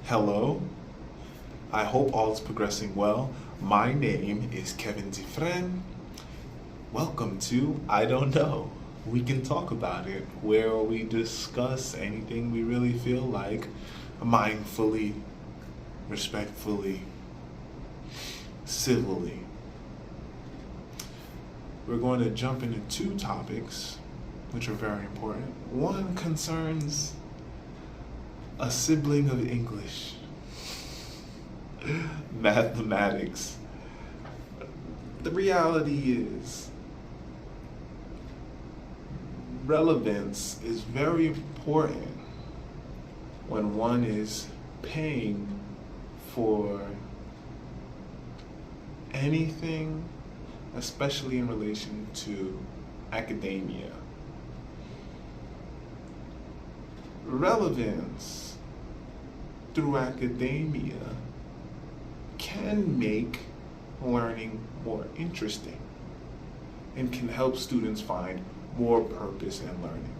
Hello, I hope all is progressing well. My name is Kevin Dufresne. Welcome to I Don't Know. We can talk about it, where we discuss anything we really feel like, mindfully, respectfully, civilly. We're going to jump into two topics, which are very important. One concerns a sibling of English, mathematics. The reality is, relevance is very important when one is paying for anything, especially in relation to academia. Relevance through academia can make learning more interesting and can help students find more purpose in learning.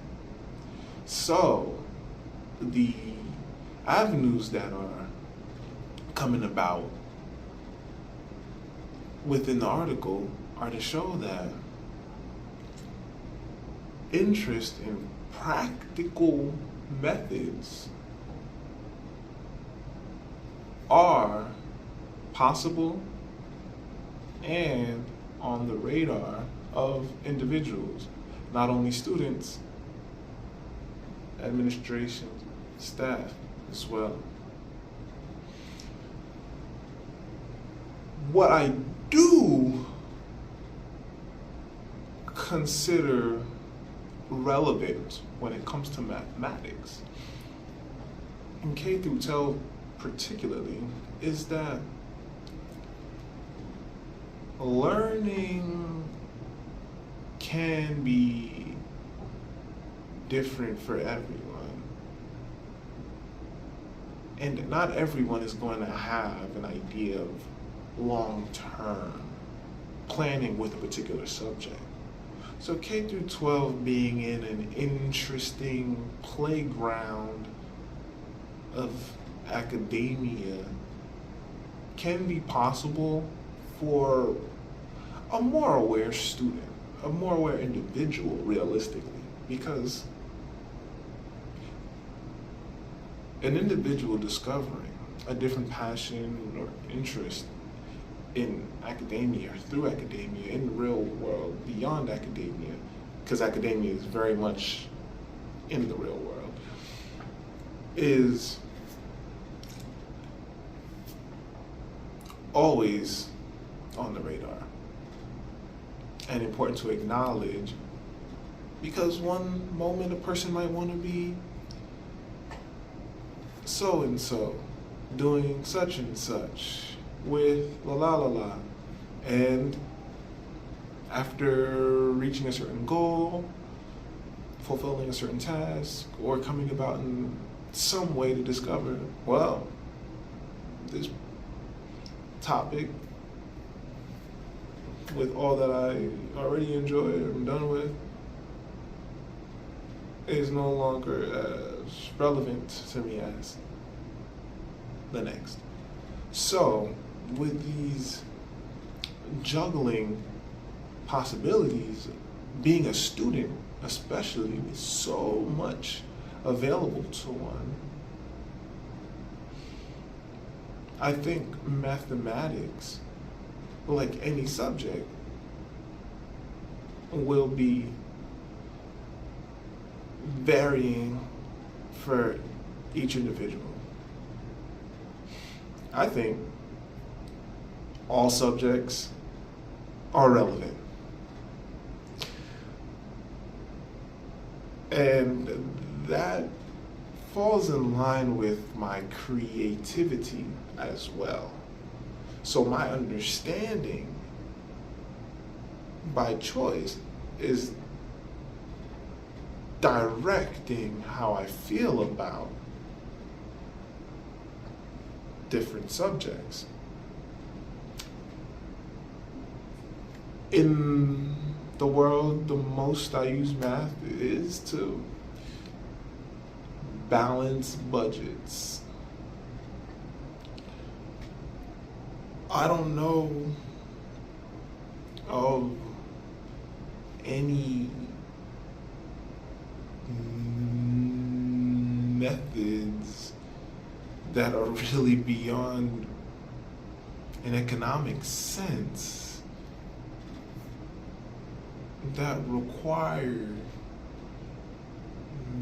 So, the avenues that are coming about within the article are to show that interest in practical methods are possible and on the radar of individuals, not only students, administration, staff as well. What I do consider relevant when it comes to mathematics, in K through 12 particularly, is that learning can be different for everyone. And not everyone is going to have an idea of long-term planning with a particular subject. So K through 12 being in an interesting playground of academia can be possible for a more aware student, a more aware individual, realistically, because an individual discovering a different passion or interest in academia or through academia, in the real world, beyond academia, because academia is very much in the real world, is always on the radar and important to acknowledge, because one moment a person might want to be so and so doing such and such with la la la la, and after reaching a certain goal, fulfilling a certain task, or coming about in some way to discover, well, this topic, with all that I already enjoy or am done with, is no longer as relevant to me as the next. So, with these juggling possibilities, being a student especially, with so much available to one, I think mathematics, like any subject, will be varying for each individual. I think all subjects are relevant. And that falls in line with my creativity as well. So my understanding by choice is directing how I feel about different subjects. In the world, the most I use math is to balance budgets. I don't know of any methods that are really beyond an economic sense that require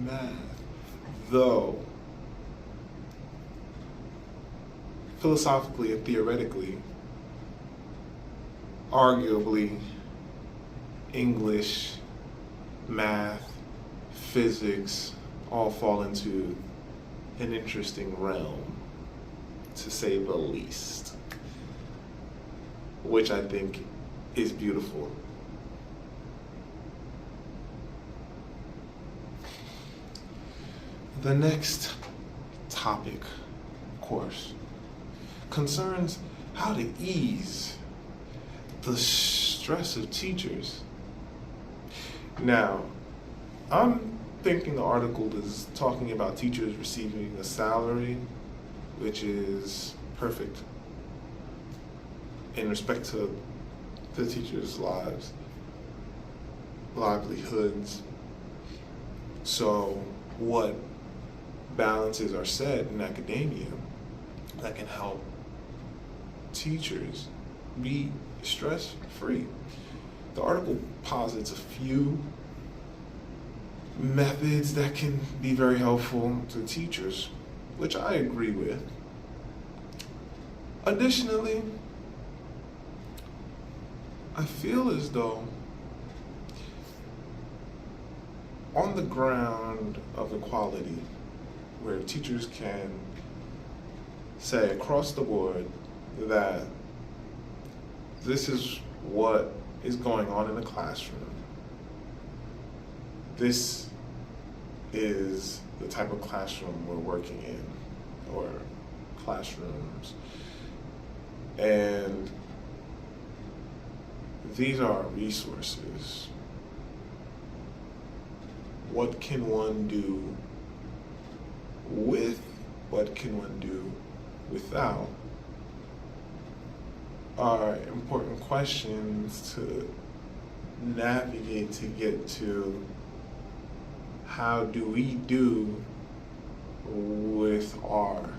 math, though philosophically and theoretically, arguably, English, math, physics all fall into an interesting realm, to say the least, which I think is beautiful. The next topic, of course, concerns how to ease the stress of teachers. Now, I'm thinking the article is talking about teachers receiving a salary, which is perfect in respect to the teachers' livelihoods. So what balances are set in academia that can help teachers be stress-free? The article posits a few methods that can be very helpful to teachers, which I agree with. Additionally, I feel as though on the ground of equality, where teachers can say across the board that this is what is going on in the classroom, this is the type of classroom we're working in, or classrooms, and these are our resources. What can one do with? What can one do without? Are important questions to navigate to get to how do we do with our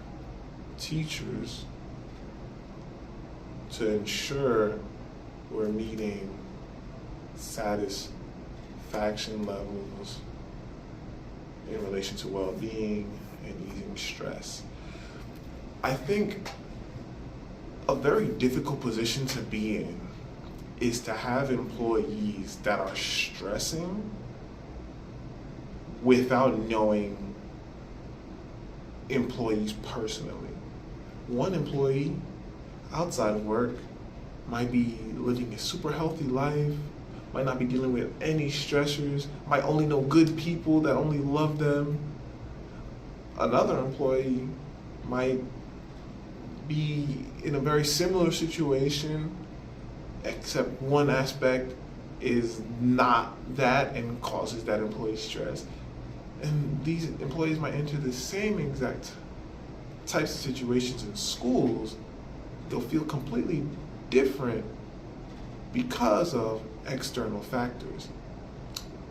teachers to ensure we're meeting satisfaction levels in relation to well-being and easing stress. I think a very difficult position to be in is to have employees that are stressing without knowing employees personally. One employee outside of work might be living a super healthy life, might not be dealing with any stressors, might only know good people that only love them. Another employee might be in a very similar situation, except one aspect is not that and causes that employee stress. And these employees might enter the same exact types of situations in schools. They'll feel completely different because of external factors.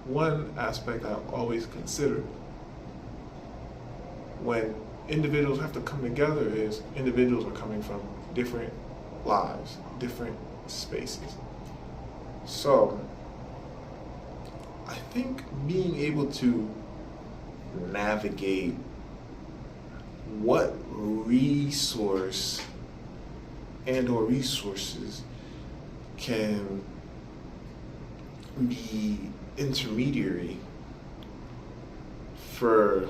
One aspect I always consider when individuals have to come together is individuals are coming from different lives, different spaces. So I think being able to navigate what resource and or resources can be intermediary for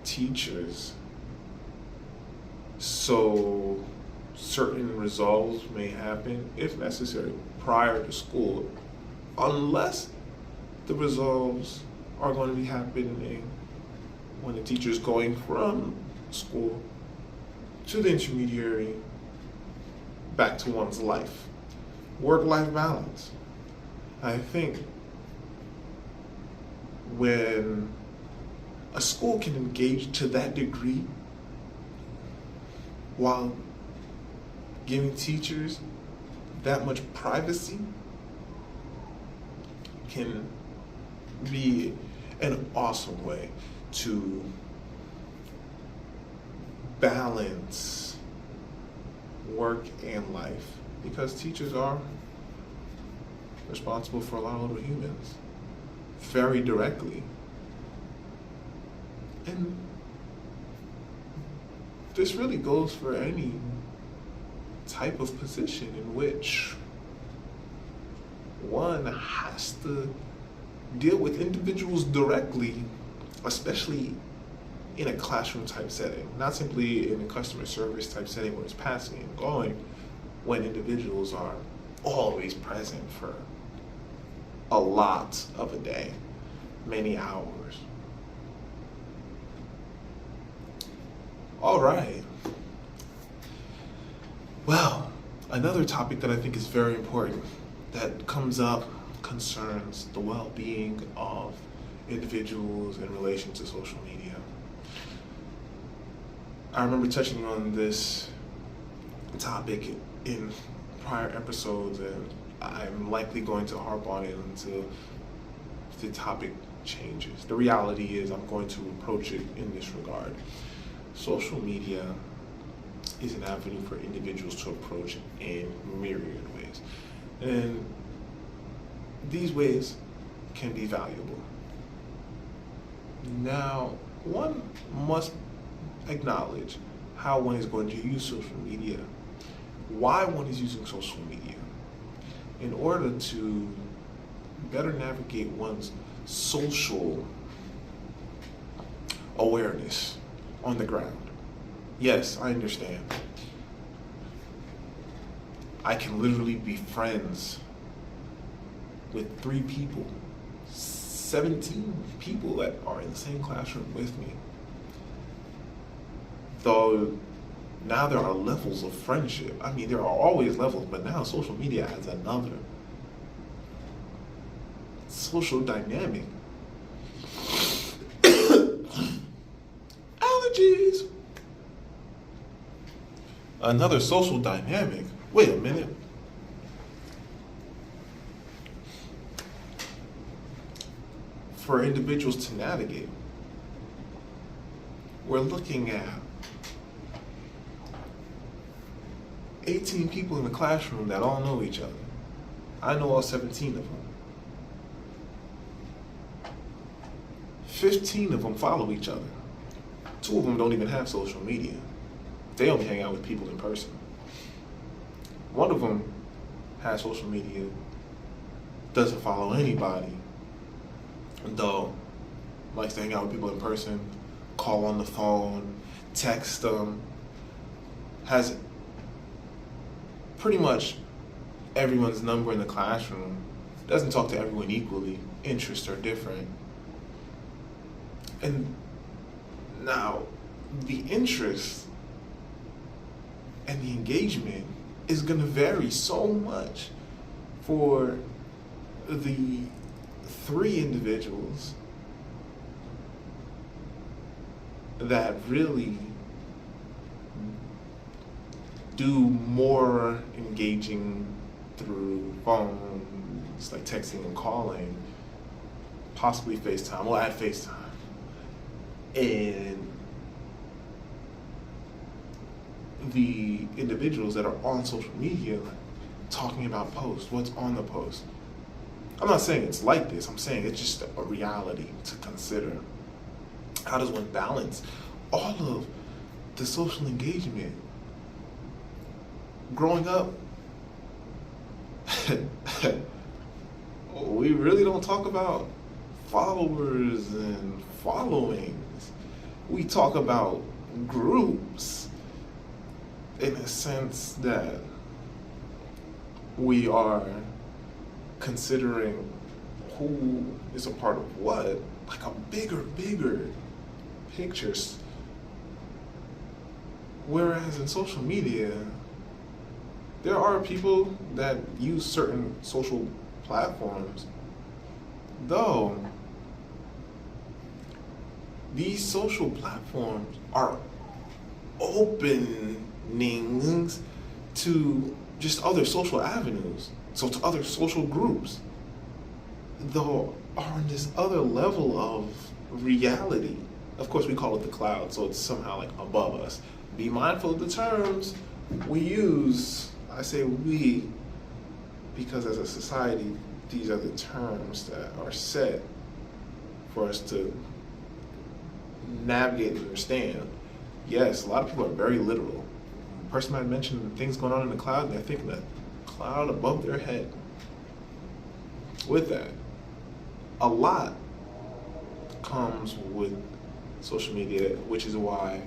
teachers so certain resolves may happen, if necessary, prior to school, unless the resolves are going to be happening when the teacher is going from school to the intermediary back to one's life. Work-life balance. I think when a school can engage to that degree while giving teachers that much privacy can be an awesome way to balance work and life, because teachers are responsible for a lot of little humans very directly. And this really goes for any type of position in which one has to deal with individuals directly, especially in a classroom type setting, not simply in a customer service type setting where it's passing and going, when individuals are always present for a lot of a day, many hours. All right. Well, another topic that I think is very important that comes up concerns the well-being of individuals in relation to social media. I remember touching on this topic in prior episodes, and I'm likely going to harp on it until the topic changes. The reality is I'm going to approach it in this regard. Social media is an avenue for individuals to approach in myriad ways. And these ways can be valuable. Now, one must acknowledge how one is going to use social media, why one is using social media, in order to better navigate one's social awareness on the ground. Yes, I understand. I can literally be friends with 3 people, 17 people that are in the same classroom with me. Though now there are levels of friendship. I mean, there are always levels, but now social media adds another social dynamic. Allergies. Another social dynamic. Wait a minute. For individuals to navigate, we're looking at 18 people in the classroom that all know each other. I know all 17 of them. 15 of them follow each other. 2 of them don't even have social media. They only hang out with people in person. 1 of them has social media, doesn't follow anybody, though likes to hang out with people in person, call on the phone, text them, has pretty much everyone's number in the classroom, doesn't talk to everyone equally, interests are different. And now the interest and the engagement is going to vary so much for the 3 individuals that really do more engaging through phones, like texting and calling, possibly FaceTime. We'll add FaceTime. And the individuals that are on social media talking about posts, what's on the post. I'm not saying it's like this, I'm saying it's just a reality to consider. How does one balance all of the social engagement? Growing up, we really don't talk about followers and followings. We talk about groups in a sense that we are considering who is a part of what, like a bigger pictures. Whereas in social media, there are people that use certain social platforms, though these social platforms are open nings to just other social avenues, so to other social groups, though are on this other level of reality. Of course, we call it the cloud, so it's somehow like above us. Be mindful of the terms we use. I say we because as a society, these are the terms that are set for us to navigate and understand. Yes, a lot of people are very literal. A person might mention things going on in the cloud, and they're thinking that cloud above their head. With that, a lot comes with social media, which is why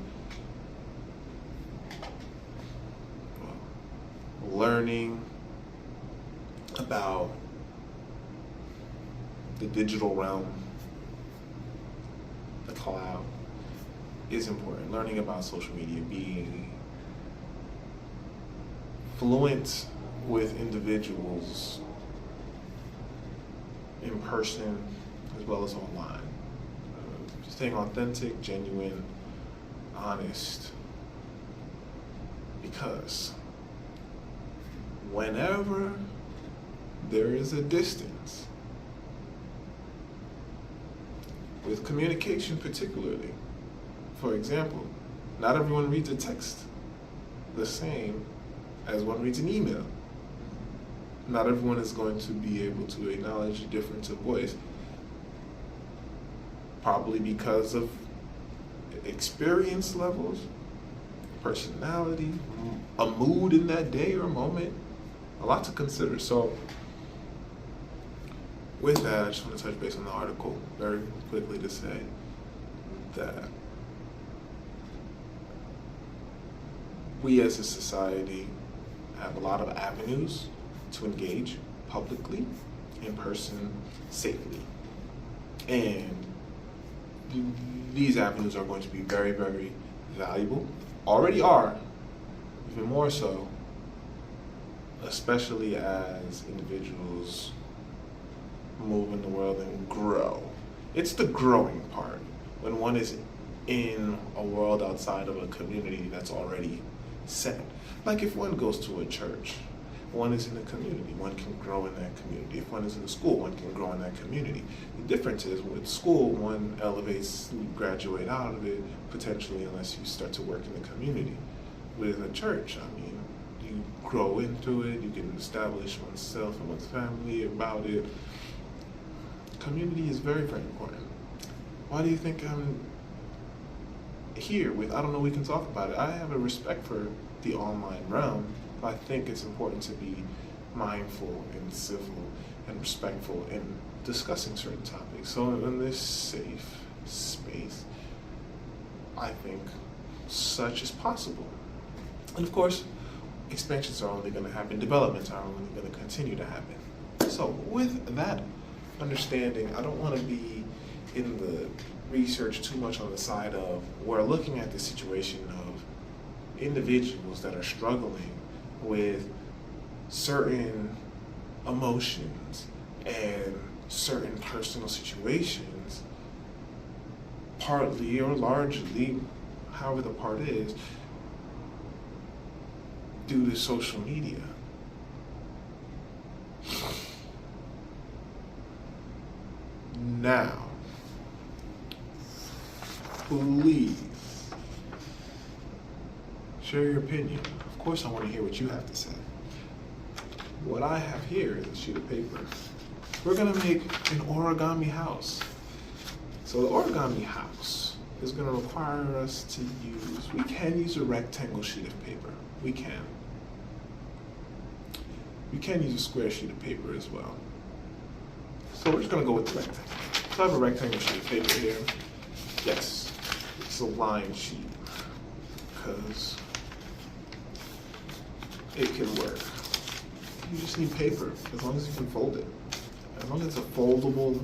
learning about the digital realm, the cloud, is important. Learning about social media, being fluent with individuals in person as well as online. Staying authentic, genuine, honest. Because whenever there is a distance, with communication particularly, for example, not everyone reads a text the same as one reads an email. Not everyone is going to be able to acknowledge the difference of voice, probably because of experience levels, personality, a mood in that day or moment, a lot to consider. So with that, I just want to touch base on the article very quickly to say that we as a society have a lot of avenues to engage publicly, in person, safely. And these avenues are going to be very, very valuable. Already are, even more so, especially as individuals move in the world and grow. It's the growing part. When one is in a world outside of a community that's already set. Like if one goes to a church, one is in a community, one can grow in that community. If one is in a school, one can grow in that community. The difference is with school, one elevates, you graduate out of it, potentially, unless you start to work in the community. With a church, I mean, you grow into it, you can establish oneself and one's family about it. Community is very, very important. Why do you think I'm here with, I don't know, we can talk about it. I have a respect for the online realm, but I think it's important to be mindful and civil and respectful in discussing certain topics. So in this safe space, I think such is possible. And of course, expansions are only going to happen, developments are only going to continue to happen. So with that understanding, I don't want to be in the research too much on the side of we're looking at the situation of individuals that are struggling with certain emotions and certain personal situations, partly or largely, however the part is, due to social media. Now, please share your opinion. Of course, I want to hear what you have to say. What I have here is a sheet of paper. We're going to make an origami house. So the origami house is going to require us to use, we can use a rectangle sheet of paper. We can. We can use a square sheet of paper as well. So we're just going to go with the rectangle. So I have a rectangle sheet of paper here. Yes, it's a line sheet because it can work. You just need paper as long as you can fold it. As long as it's a foldable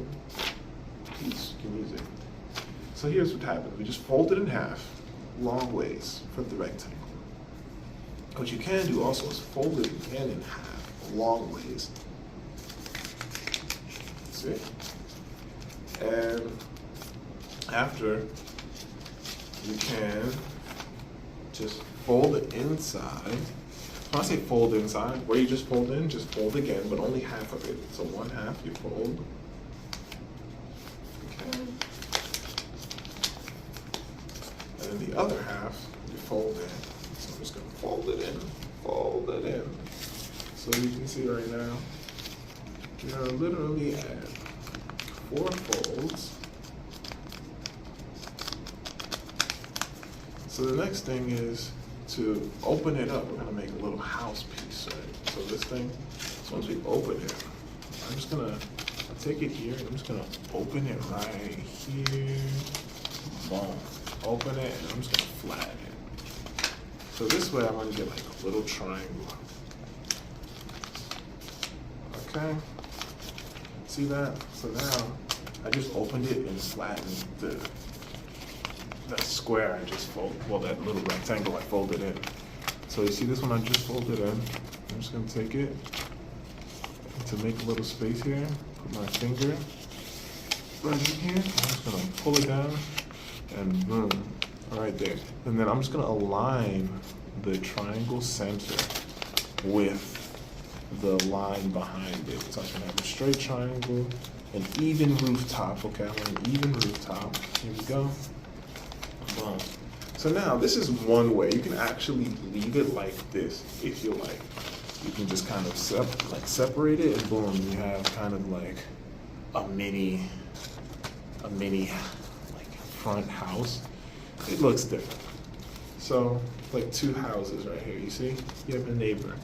piece, you can use it. So here's what happens. We just fold it in half, long ways from the rectangle. What you can do also is fold it again in half, long ways. See? And after, you can just fold it inside. When I say fold inside, where you just fold in, just fold again, but only half of it. So one half you fold. Okay. And then the other half you fold in. So I'm just gonna fold it in, fold it in. So you can see right now, you're literally at 4 folds. So the next thing is to open it up. We're gonna make a little house piece, right? So this thing, so once we open it, I'm just gonna take it here, and I'm just gonna open it right here. Boom. Open it, and I'm just gonna flatten it. So this way I'm gonna get like a little triangle. Okay? See that? So now I just opened it and flattened the square I just folded, well, that little rectangle I folded in. So you see this one I just folded in. I'm just gonna take it to make a little space here, put my finger right in here. I'm just gonna pull it down and boom, right there. And then I'm just gonna align the triangle center with the line behind it. So I can have a straight triangle, an even rooftop. Okay, I want an even rooftop. Here we go. Boom. So now this is one way. You can actually leave it like this if you like. You can just kind of separate it, and boom, you have kind of like a mini like front house. It looks different. So like 2 houses right here. You see, you have a neighbor,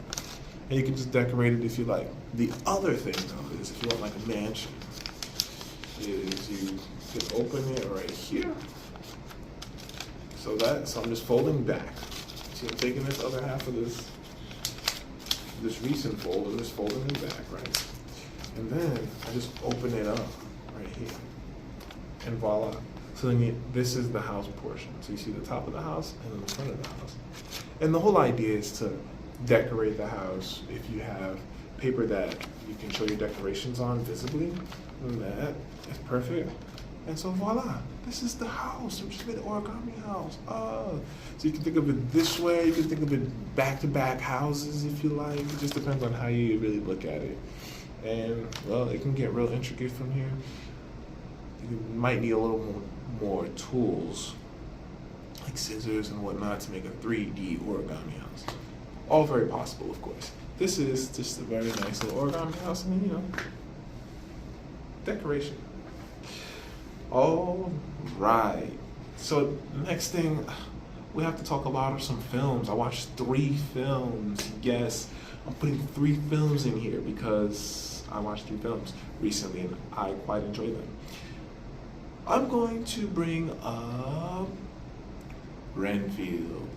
and you can just decorate it if you like. The other thing though is if you want like a mansion, is you can open it right here. So I'm just folding back. So I'm taking this other half of this recent fold and just folding it back, right? And then I just open it up right here. And voila. So then this is the house portion. So you see the top of the house and then the front of the house. And the whole idea is to decorate the house. If you have paper that you can show your decorations on visibly, then that is perfect. And so voila, this is the house. We just made an origami house. So you can think of it this way. You can think of it back-to-back houses if you like. It just depends on how you really look at it. And well, it can get real intricate from here. You might need a little more tools, like scissors and whatnot, to make a 3D origami house. All very possible, of course. This is just a very nice little origami house, and you know, decoration. All right. So next thing, we have to talk about some films. I watched 3 films. Yes, I'm putting 3 films in here because I watched 3 films recently and I quite enjoyed them. I'm going to bring up Renfield.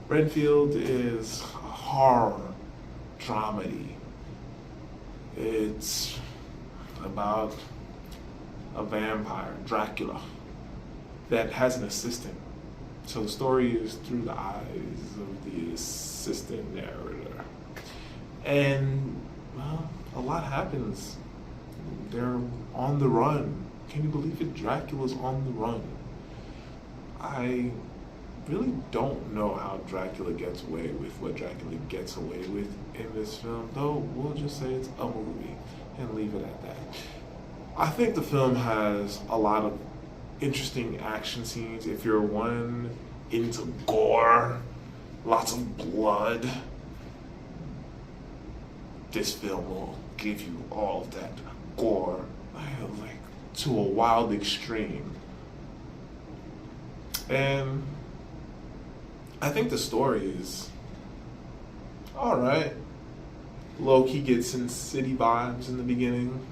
Renfield is a horror dramedy. It's about a vampire, Dracula, that has an assistant. So the story is through the eyes of the assistant narrator. And, well, a lot happens. They're on the run. Can you believe it? Dracula's on the run. I really don't know how Dracula gets away with what Dracula gets away with in this film, though we'll just say it's a movie and leave it at that. I think the film has a lot of interesting action scenes. If you're one into gore, lots of blood, this film will give you all of that gore, like to a wild extreme. And I think the story is alright. Low-key gets Sin City vibes in the beginning,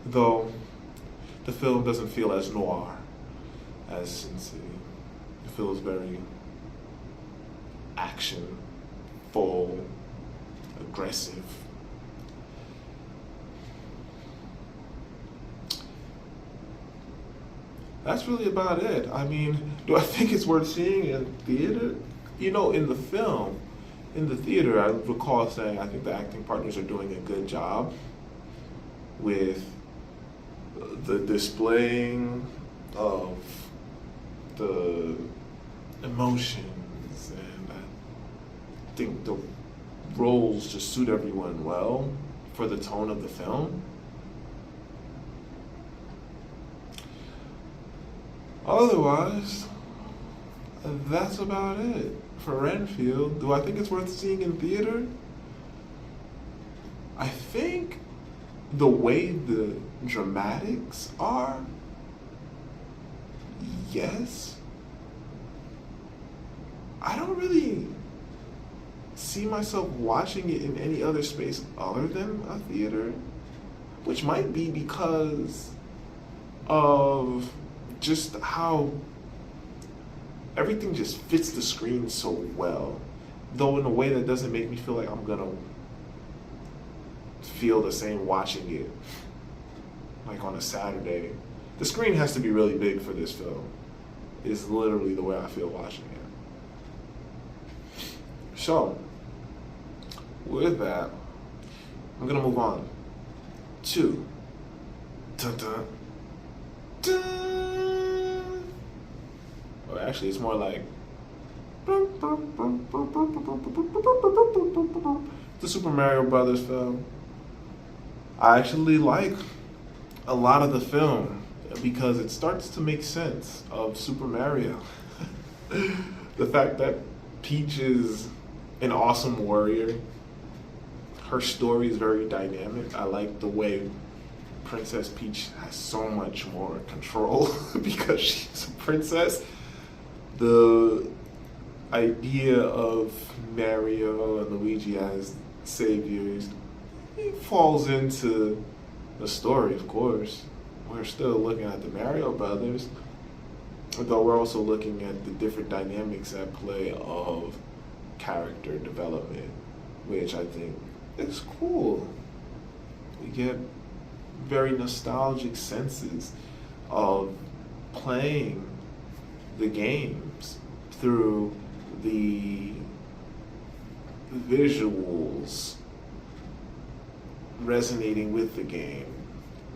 though the film doesn't feel as noir as Sin City. It feels very action, full, aggressive. That's really about it. I mean, do I think it's worth seeing in theater? You know, in the film, in the theater, I recall saying I think the acting partners are doing a good job with the displaying of the emotions and I think the roles just suit everyone well for the tone of the film. Otherwise, that's about it for Renfield. Do I think it's worth seeing in theater? I think the way the dramatics are, yes. I don't really see myself watching it in any other space other than a theater, which might be because of just how everything just fits the screen so well, though in a way that doesn't make me feel like I'm gonna feel the same watching it like on a Saturday. The screen has to be really big for this film. Is literally the way I feel watching it. So, with that, I'm gonna move on to dun, dun, dun. Or actually, it's more like the Super Mario Brothers film. I actually like a lot of the film because it starts to make sense of Super Mario. The fact that Peach is an awesome warrior. Her story is very dynamic. I like the way Princess Peach has so much more control because she's a princess. The idea of Mario and Luigi as saviors, it falls into the story, of course. We're still looking at the Mario Brothers, though we're also looking at the different dynamics at play of character development, which I think is cool. We get very nostalgic senses of playing the games through the visuals resonating with the game.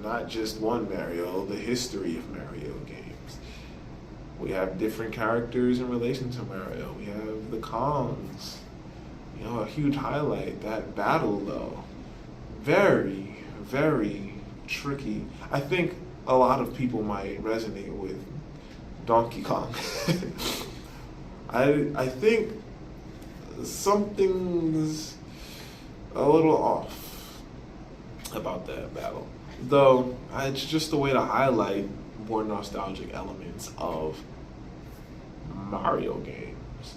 Not just one Mario, the history of Mario games. We have different characters in relation to Mario. We have the Kongs. You know, a huge highlight, that battle though. Very, very tricky. I think a lot of people might resonate with Donkey Kong. I think something's a little off about that battle. Though, it's just a way to highlight more nostalgic elements of Mario games,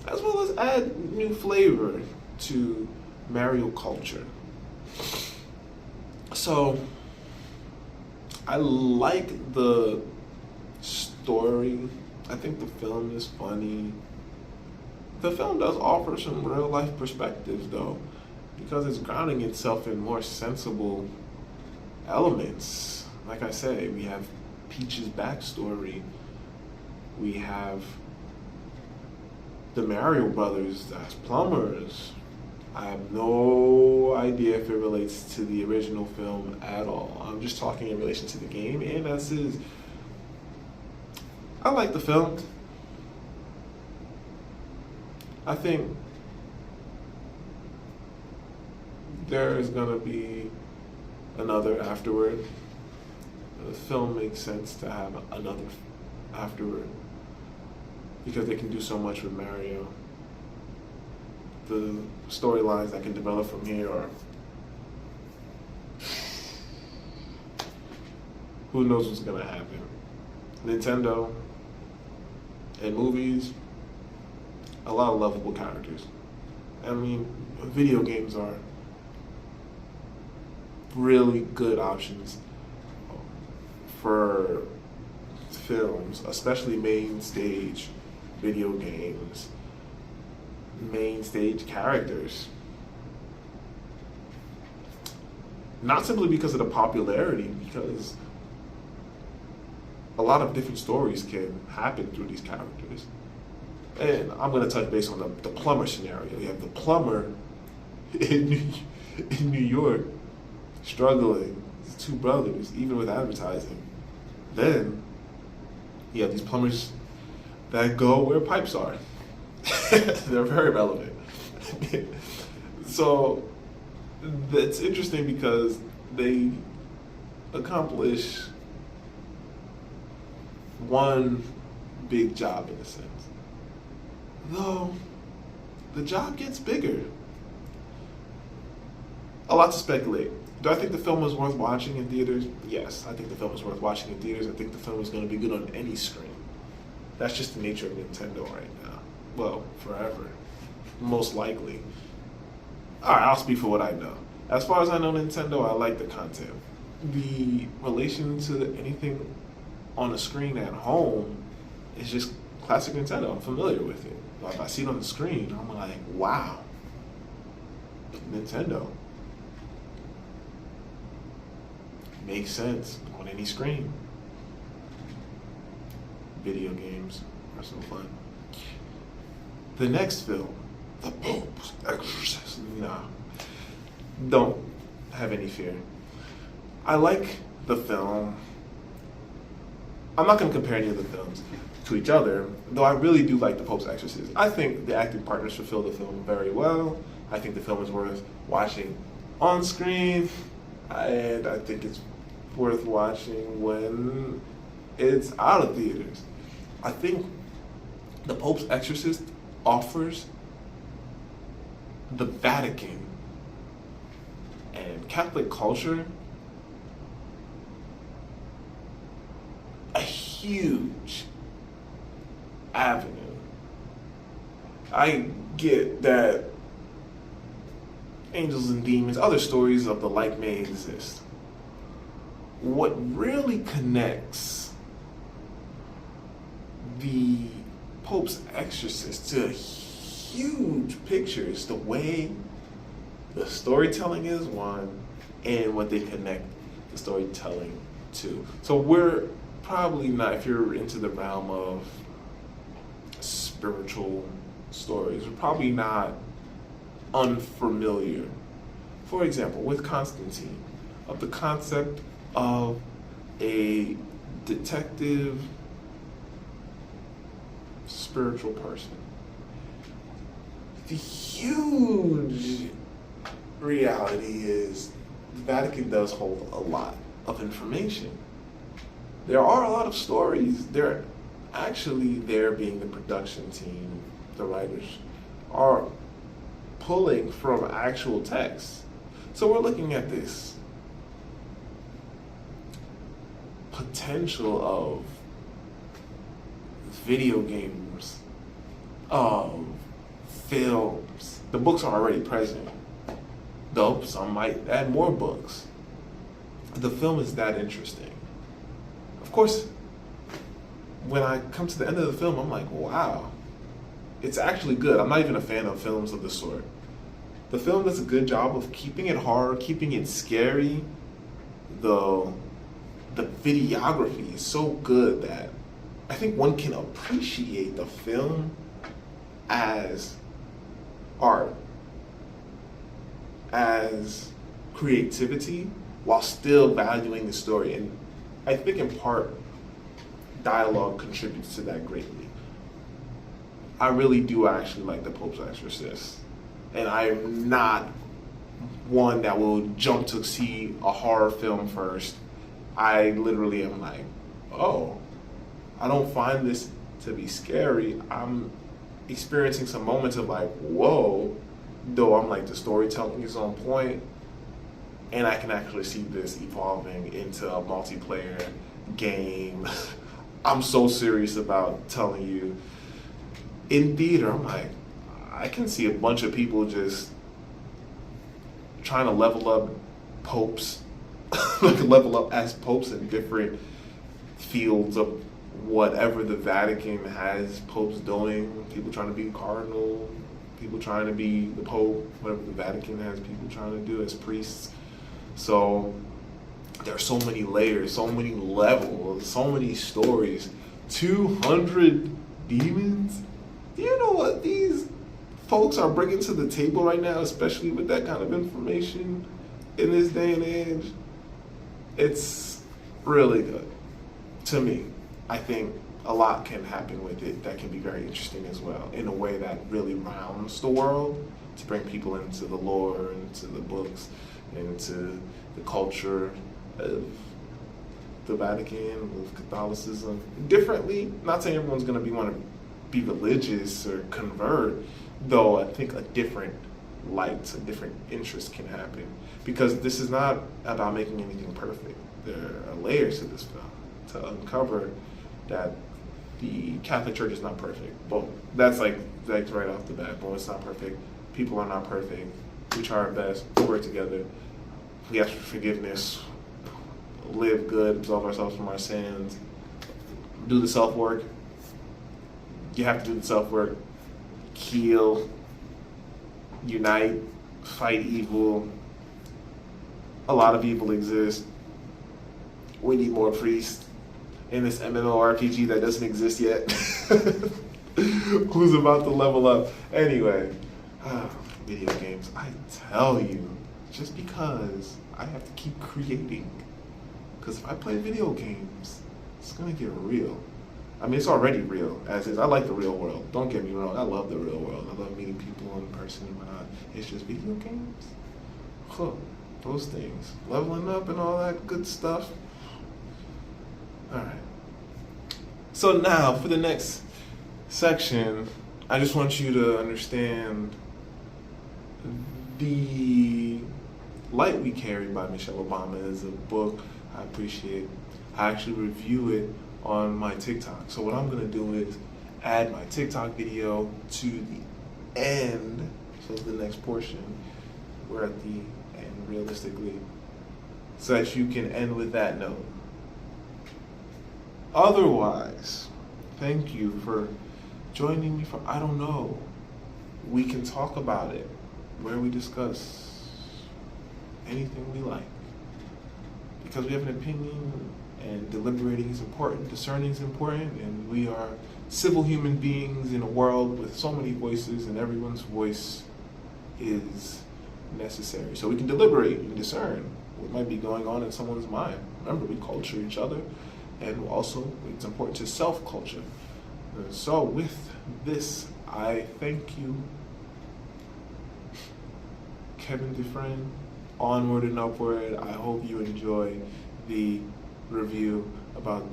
as well as add new flavor to Mario culture. So, I like the story. I think the film is funny. The film does offer some real life perspectives though, because it's grounding itself in more sensible elements. Like I said, we have Peach's backstory. We have the Mario Brothers as plumbers. I have no idea if it relates to the original film at all. I'm just talking in relation to the game, and that's his. I like the film. I think there is gonna be another afterward. The film makes sense to have another afterward because they can do so much with Mario. The storylines that can develop from here are, who knows what's gonna happen. Nintendo and movies, a lot of lovable characters. I mean, video games are really good options for films, especially main stage video games, main stage characters. Not simply because of the popularity, because a lot of different stories can happen through these characters. And I'm going to touch base on the plumber scenario. You have the plumber in New York struggling, his two brothers, even with advertising. Then you have these plumbers that go where pipes are. They're very relevant. So that's interesting because they accomplish one big job in a sense. Though the job gets bigger. A lot to speculate. Do I think the film was worth watching in theaters? Yes, I think the film was worth watching in theaters. I think the film is going to be good on any screen. That's just the nature of Nintendo right now. Well, forever. Most likely. Alright, I'll speak for what I know. As far as I know Nintendo, I like the content. The relation to anything on the screen at home is just classic Nintendo. I'm familiar with it. If I see it on the screen, I'm like, wow. Nintendo. Makes sense on any screen. Video games are so fun. The next film, The Pope's Exorcist. Nah, don't have any fear. I like the film. I'm not going to compare any of the films to each other, though I really do like The Pope's Exorcist. I think the acting partners fulfill the film very well. I think the film is worth watching on screen, and I think it's worth watching when it's out of theaters. I think The Pope's Exorcist offers the Vatican and Catholic culture a huge avenue. I get that angels and demons, other stories of the like may exist. What really connects the Pope's Exorcist to a huge picture is the way the storytelling is, one, and what they connect the storytelling to. So we're probably not, if you're into the realm of spiritual stories, we're probably not unfamiliar, for example, with Constantine, of the concept of a detective spiritual person. The huge reality is the Vatican does hold a lot of information. There are a lot of stories. They're actually there, being the production team, the writers, are pulling from actual texts. So we're looking at this potential of video games, of films. The books are already present, though some might add more books. The film is that interesting. Of course, when I come to the end of the film, I'm like, wow, it's actually good. I'm not even a fan of films of this sort. The film does a good job of keeping it horror, keeping it scary, though the videography is so good that I think one can appreciate the film as art, as creativity, while still valuing the story. And I think in part, dialogue contributes to that greatly. I really do actually like The Pope's Exorcist. And I am not one that will jump to see a horror film first. I literally am like, oh, I don't find this to be scary. I'm experiencing some moments of like, whoa, though I'm like, the storytelling is on point, and I can actually see this evolving into a multiplayer game. I'm so serious about telling you. In theater, I'm like, I can see a bunch of people just trying to level up popes, like level up as popes in different fields of whatever the Vatican has popes doing. People trying to be cardinal, people trying to be the pope, whatever the Vatican has people trying to do as priests. So there are so many layers, so many levels, so many stories. 200 demons? Do you know what these folks are bringing to the table right now, especially with that kind of information in this day and age? It's really good to me. I think a lot can happen with it that can be very interesting as well, in a way that really rounds the world to bring people into the lore, into the books, into the culture of the Vatican, of Catholicism, differently. Not saying everyone's going to want to be religious or convert, though I think a different light, a different interest can happen, because this is not about making anything perfect. There are layers to this film to uncover that the Catholic Church is not perfect. Boom. That's like right off the bat. Boom, it's not perfect. People are not perfect. We try our best. We work together. We ask for forgiveness. Live good. Absolve ourselves from our sins. Do the self-work. You have to do the self-work. Heal. Unite. Fight evil. A lot of evil exists. We need more priests in this MMORPG that doesn't exist yet. Who's about to level up? Anyway, video games. I tell you, just because I have to keep creating. Because if I play video games, it's going to get real. I mean, it's already real, as is. I like the real world. Don't get me wrong. I love the real world. I love meeting people in person and whatnot. It's just video games. Huh. Those things. Leveling up and all that good stuff. All right. So now, for the next section, I just want you to understand The Light We Carry by Michelle Obama is a book I appreciate. I actually review it on my TikTok. So what I'm going to do is add my TikTok video to the end. So the next portion, we're at the end realistically, so that you can end with that note. Otherwise, thank you for joining me for I Don't Know. We can talk about it, where we discuss anything we like. Because we have an opinion, and deliberating is important, discerning is important, and we are civil human beings in a world with so many voices, and everyone's voice is necessary. So we can deliberate and discern what might be going on in someone's mind. Remember, we culture each other, and also it's important to self-culture. So with this, I thank you, Kevin Dufresne. Onward and upward. I hope you enjoy the review about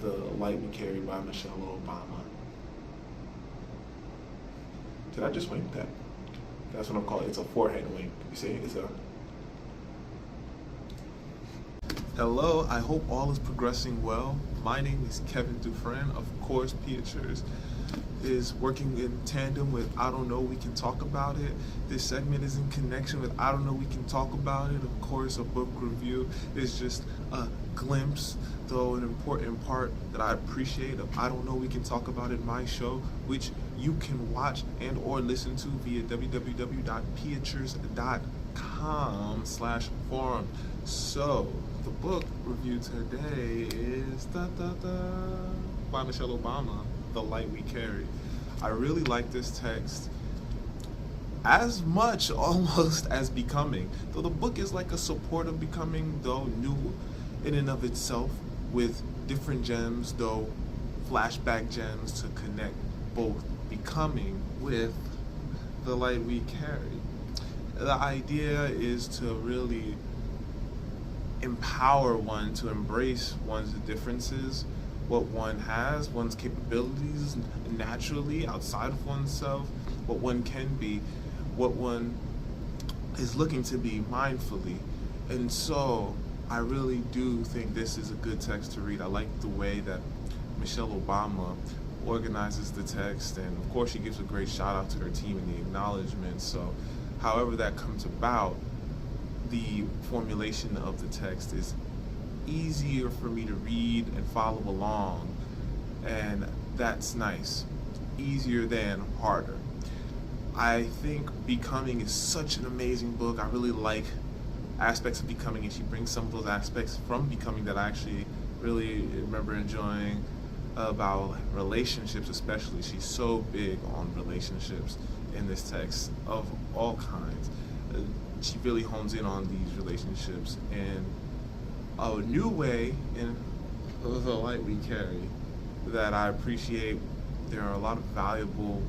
The Light We Carry by Michelle Obama. Did I just wink that? That's what I'm calling it. It's a forehead wink. You see, it's a... Hello, I hope all is progressing well. My name is Kevin Dufresne. Of course, Pieters is working in tandem with I Don't Know, We Can Talk About It. This segment is in connection with I Don't Know, We Can Talk About It. Of course, a book review is just a glimpse, though an important part that I appreciate of I Don't Know, We Can Talk About It, my show, which you can watch and or listen to via www.pieters.com/forum. So, the book review today is by Michelle Obama, The Light We Carry. I really like this text as much almost as Becoming, though the book is like a support of Becoming, though new in and of itself, with different gems, though flashback gems to connect both Becoming with The Light We Carry. The idea is to really empower one to embrace one's differences, what one has, one's capabilities naturally outside of oneself, what one can be, what one is looking to be mindfully. And so I really do think this is a good text to read. I like the way that Michelle Obama organizes the text, and of course she gives a great shout out to her team in the acknowledgement. So however that comes about, the formulation of the text is easier for me to read and follow along, and that's nice. Easier than harder. I think Becoming is such an amazing book. I really like aspects of Becoming, and she brings some of those aspects from Becoming that I actually really remember enjoying about relationships especially. She's so big on relationships in this text of all kinds. She really hones in on these relationships in a new way in The Light We Carry. that I appreciate. There are a lot of valuable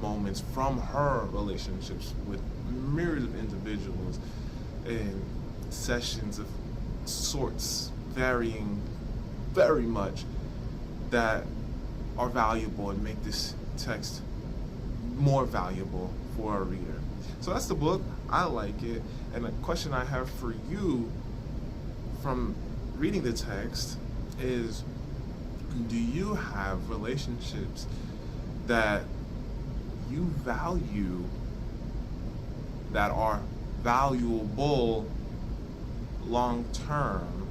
moments from her relationships with myriad of individuals in sessions of sorts, varying very much, that are valuable and make this text more valuable for a reader. So that's the book. I like it. And the question I have for you from reading the text is, do you have relationships that you value, that are valuable long term,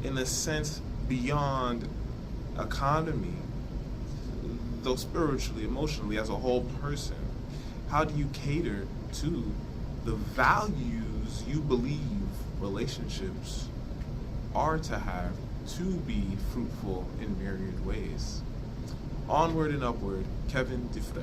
in a sense beyond economy, though spiritually, emotionally, as a whole person? How do you cater to the values you believe relationships are to have to be fruitful in myriad ways? Onward and upward, Kevin Defray.